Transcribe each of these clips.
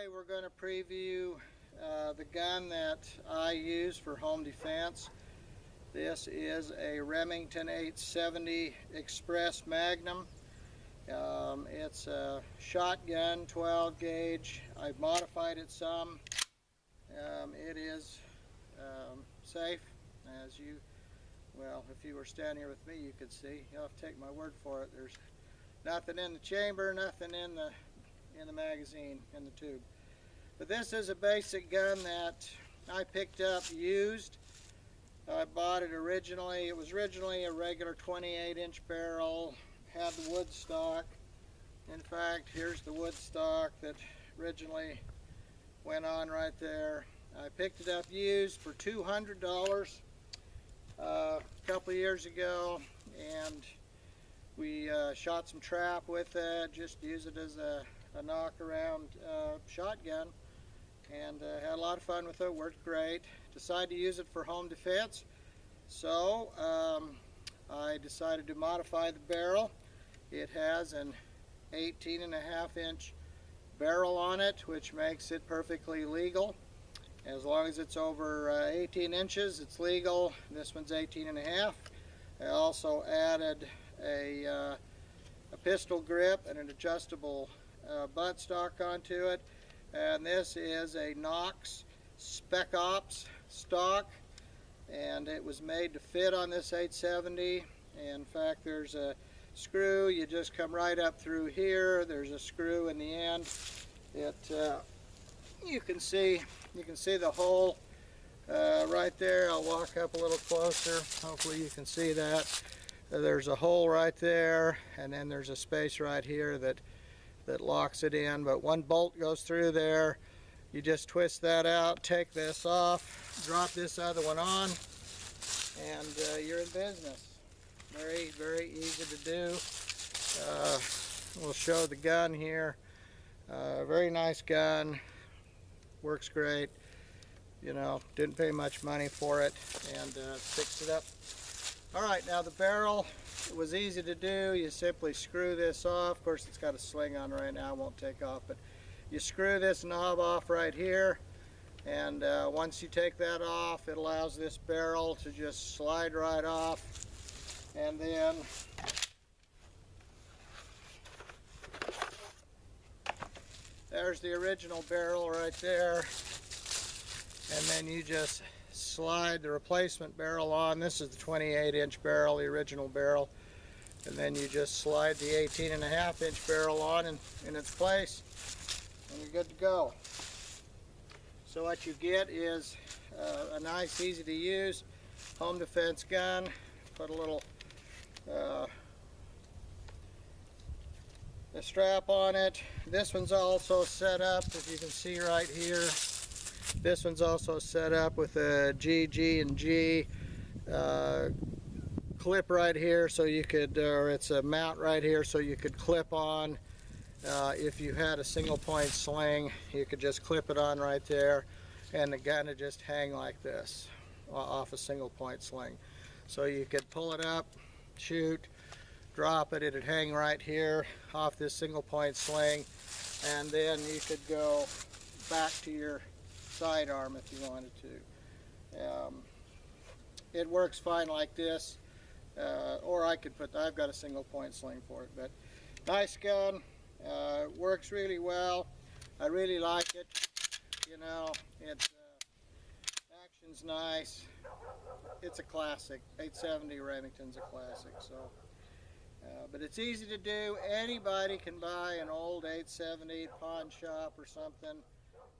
Today we're going to preview the gun that I use for home defense. This is a Remington 870 Express Magnum. It's a shotgun, 12 gauge. I've modified it some. It is safe, as you, well, if you were standing here with me, you could see. You'll have to take my word for it. There's nothing in the chamber, nothing in the magazine, in the tube. But this is a basic gun that I picked up used. I bought it originally. It was originally a regular 28-inch barrel, had the wood stock. In fact, here's the wood stock that originally went on right there. I picked it up used for $200 a couple of years ago, and we shot some trap with it, just use it as a knock around shotgun, and had a lot of fun with it. Worked great. Decided to use it for home defense, so I decided to modify the barrel. It has an 18.5-inch barrel on it, which makes it perfectly legal. As long as it's over 18 inches, it's legal. This one's 18.5. I also added a pistol grip and an adjustable buttstock onto it, and this is a Knox Spec Ops stock, and it was made to fit on this 870. In fact, there's a screw. You just come right up through here. There's a screw in the end. You can see the hole right there. I'll walk up a little closer. Hopefully you can see that. There's a hole right there, and then there's a space right here that locks it in, but one bolt goes through there. You just twist that out, take this off, drop this other one on, and you're in business. Very, very easy to do. We'll show the gun here. Very nice gun, works great. You know, didn't pay much money for it, and fixed it up. Alright, now the barrel, it was easy to do. You simply screw this off. Of course, it's got a sling on right now, it won't take off, but you screw this knob off right here, and once you take that off, it allows this barrel to just slide right off, and then there's the original barrel right there, and then you just slide the replacement barrel on. This is the 28-inch barrel, the original barrel, and then you just slide the 18.5-inch barrel on in its place, and you're good to go. So what you get is a nice, easy to use home defense gun. Put a little a strap on it. This one's also set up, if you can see right here, this one's also set up with a G&G clip right here, so you could, or it's a mount right here, so you could clip on. If you had a single point sling, you could just clip it on right there, and the gun would just hang like this off a single point sling. So you could pull it up, shoot, drop it, it'd hang right here off this single point sling, and then you could go back to your sidearm if you wanted to. It works fine like this, or I could put, I've got a single point sling for it, but nice gun. Works really well. I really like it. You know, it's action's nice. It's a classic. 870 Remington's a classic. So, but it's easy to do. Anybody can buy an old 870 pawn shop or something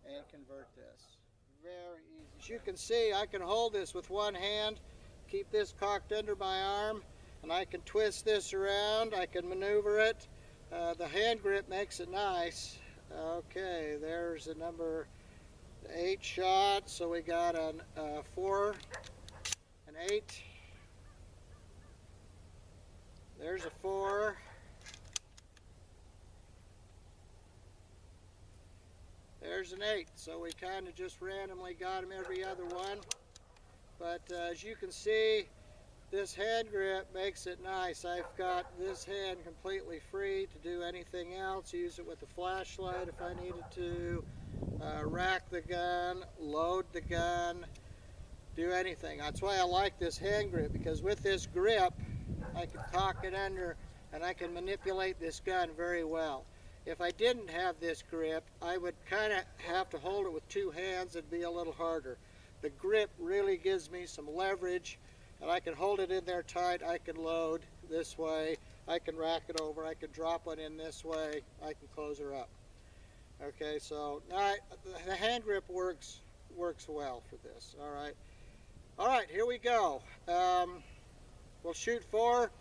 and convert this. Very easy. As you can see, I can hold this with one hand, keep this cocked under my arm, and I can twist this around. I can maneuver it. The hand grip makes it nice. Okay, there's a number 8 shot, so we got a 4, an 8. There's a 4. There's an 8. So we kind of just randomly got them every other one. But as you can see, this hand grip makes it nice. I've got this hand completely free to do anything else. Use it with a flashlight if I needed to, rack the gun, load the gun, do anything. That's why I like this hand grip, because with this grip I can cock it under and I can manipulate this gun very well. If I didn't have this grip, I would kind of have to hold it with two hands. It'd be a little harder. The grip really gives me some leverage, and I can hold it in there tight. I can load this way, I can rack it over, I can drop one in this way, I can close her up. Okay, so the hand grip works well for this. All right, here we go. We'll shoot 4,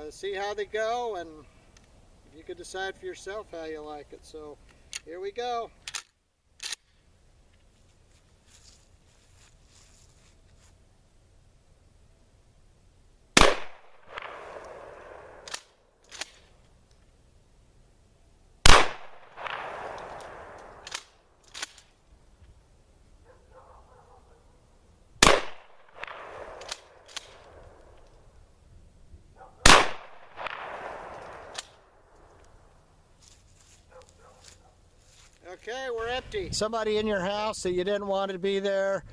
see how they go, and you can decide for yourself how you like it. So here we go. Okay, we're empty. Somebody in your house that you didn't want to be there,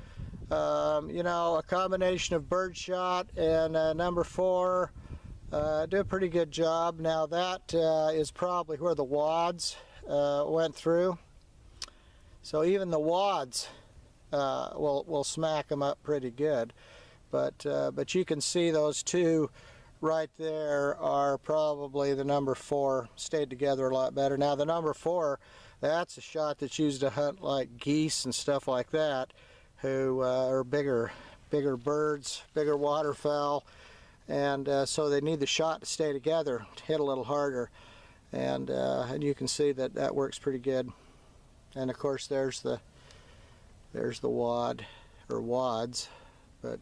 you know, a combination of birdshot and number 4, do a pretty good job. Now that is probably where the wads went through. So even the wads will smack them up pretty good. But you can see those two right there are probably the number 4, stayed together a lot better. Now the number 4, that's a shot that's used to hunt like geese and stuff like that, who are bigger birds, bigger waterfowl, and so they need the shot to stay together, to hit a little harder, and you can see that works pretty good. And of course there's the wad or wads, but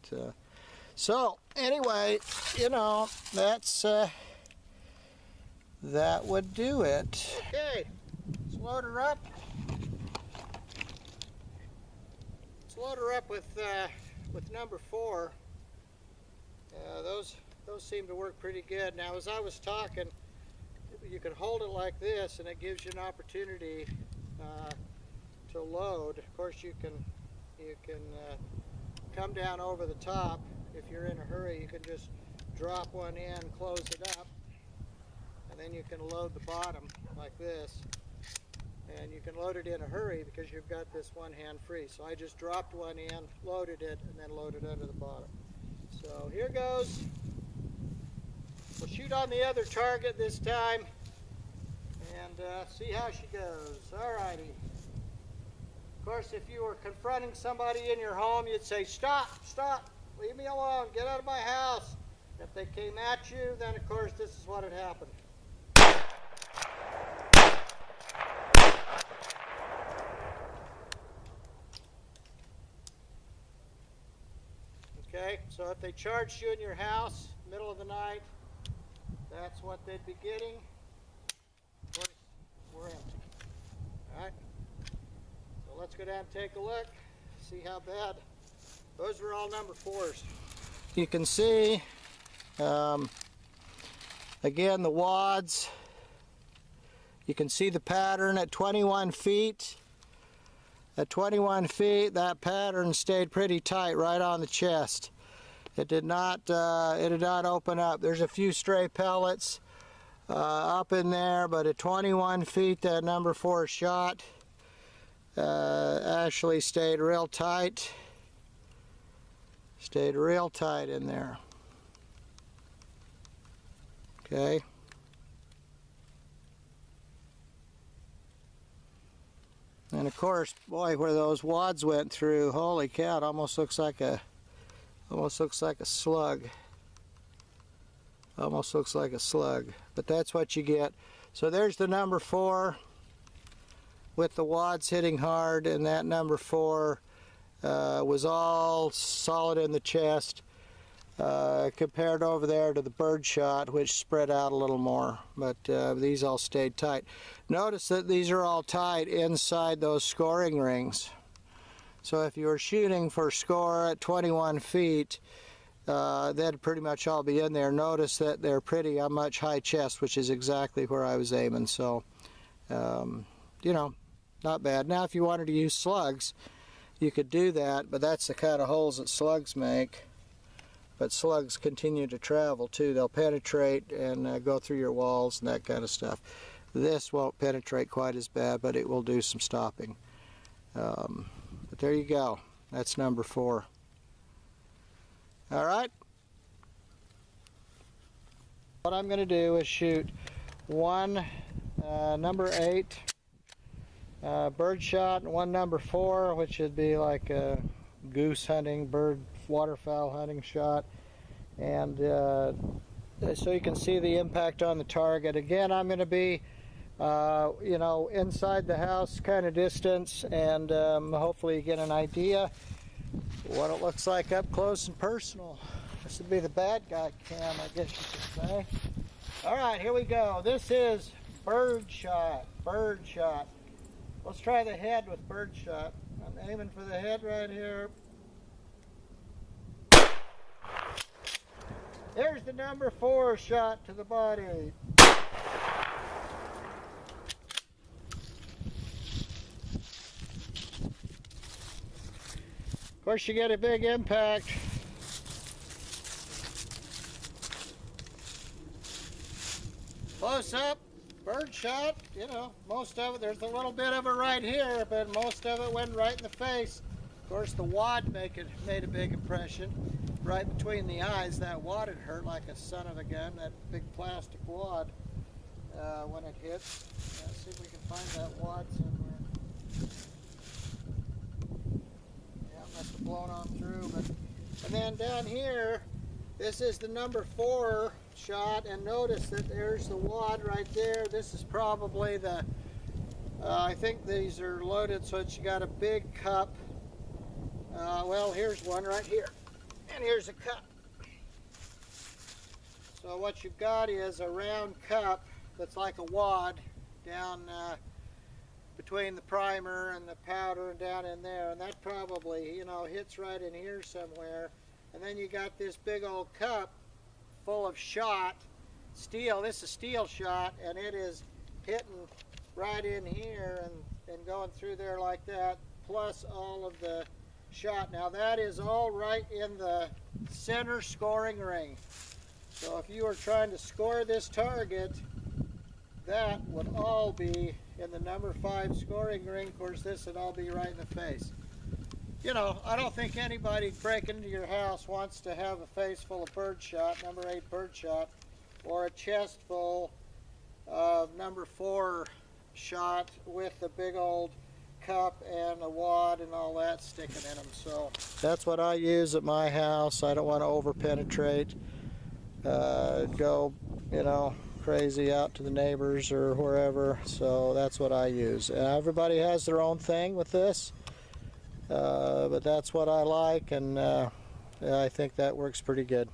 so anyway, you know, that's that would do it. Okay. Let's load her up. Let's load her up with number 4. Those seem to work pretty good. Now, as I was talking, you can hold it like this, and it gives you an opportunity to load. Of course, you can come down over the top. If you're in a hurry, you can just drop one in, close it up, and then you can load the bottom like this. And you can load it in a hurry because you've got this one hand free. So I just dropped one in, loaded it, and then loaded under the bottom. So here goes. We'll shoot on the other target this time and see how she goes. Alrighty. Of course, if you were confronting somebody in your home, you'd say, "Stop, stop, leave me alone, get out of my house." If they came at you, then of course this is what had happened. Okay, so if they charged you in your house, middle of the night, that's what they'd be getting. Of course, we're empty. Alright, so let's go down and take a look, see how bad. Those were all number 4s. You can see, again, the wads. You can see the pattern at 21 feet. At 21 feet, that pattern stayed pretty tight right on the chest. It did not open up. There's a few stray pellets up in there, but at 21 feet, that number 4 shot actually stayed real tight. Stayed real tight in there. Okay. And of course, boy, where those wads went through, holy cow, it almost looks like a slug. Almost looks like a slug, but that's what you get. So there's the number 4 with the wads hitting hard, and that number 4 was all solid in the chest, compared over there to the birdshot, which spread out a little more, but these all stayed tight. Notice that these are all tied inside those scoring rings. So if you were shooting for score at 21 feet, that'd pretty much all be in there. Notice that they're pretty much high chest, which is exactly where I was aiming. So, you know, not bad. Now, if you wanted to use slugs, you could do that, but that's the kind of holes that slugs make. But slugs continue to travel too. They'll penetrate and go through your walls and that kind of stuff. This won't penetrate quite as bad, but it will do some stopping. But there you go. That's number 4. All right. What I'm going to do is shoot one number 8 bird shot and one number 4, which would be like a goose hunting, bird, waterfowl hunting shot. And so you can see the impact on the target. Again, I'm going to be you know, inside the house kind of distance, and hopefully you get an idea what it looks like up close and personal. This would be the bad guy cam, I guess you could say. All right, here we go. This is bird shot. Bird shot. Let's try the head with bird shot. I'm aiming for the head right here. There's the number 4 shot to the body. Of course, you get a big impact. Close up, bird shot, you know, most of it, there's a little bit of it right here, but most of it went right in the face. Of course, the wad made a big impression right between the eyes. That wad had hurt like a son of a gun, that big plastic wad when it hit. Let's see if we can find that wad somewhere. Must have blown on through, but and then down here, this is the number 4 shot, and notice that there's the wad right there. This is probably the I think these are loaded so that you got a big cup. Well, here's one right here, and here's a cup. So what you've got is a round cup that's like a wad down between the primer and the powder and down in there, and that probably, you know, hits right in here somewhere. And then you got this big old cup full of shot, steel. This is steel shot, and it is hitting right in here and going through there like that, plus all of the shot. Now that is all right in the center scoring ring. So if you were trying to score this target, that would all be in the number 5 scoring ring. Of course, this would all be right in the face. You know, I don't think anybody breaking into your house wants to have a face full of bird shot, number 8 bird shot, or a chest full of number 4 shot with a big old cup and a wad and all that sticking in them. So that's what I use at my house. I don't want to over penetrate, go, you know, crazy out to the neighbors or wherever. So that's what I use. And everybody has their own thing with this, but that's what I like, and I think that works pretty good.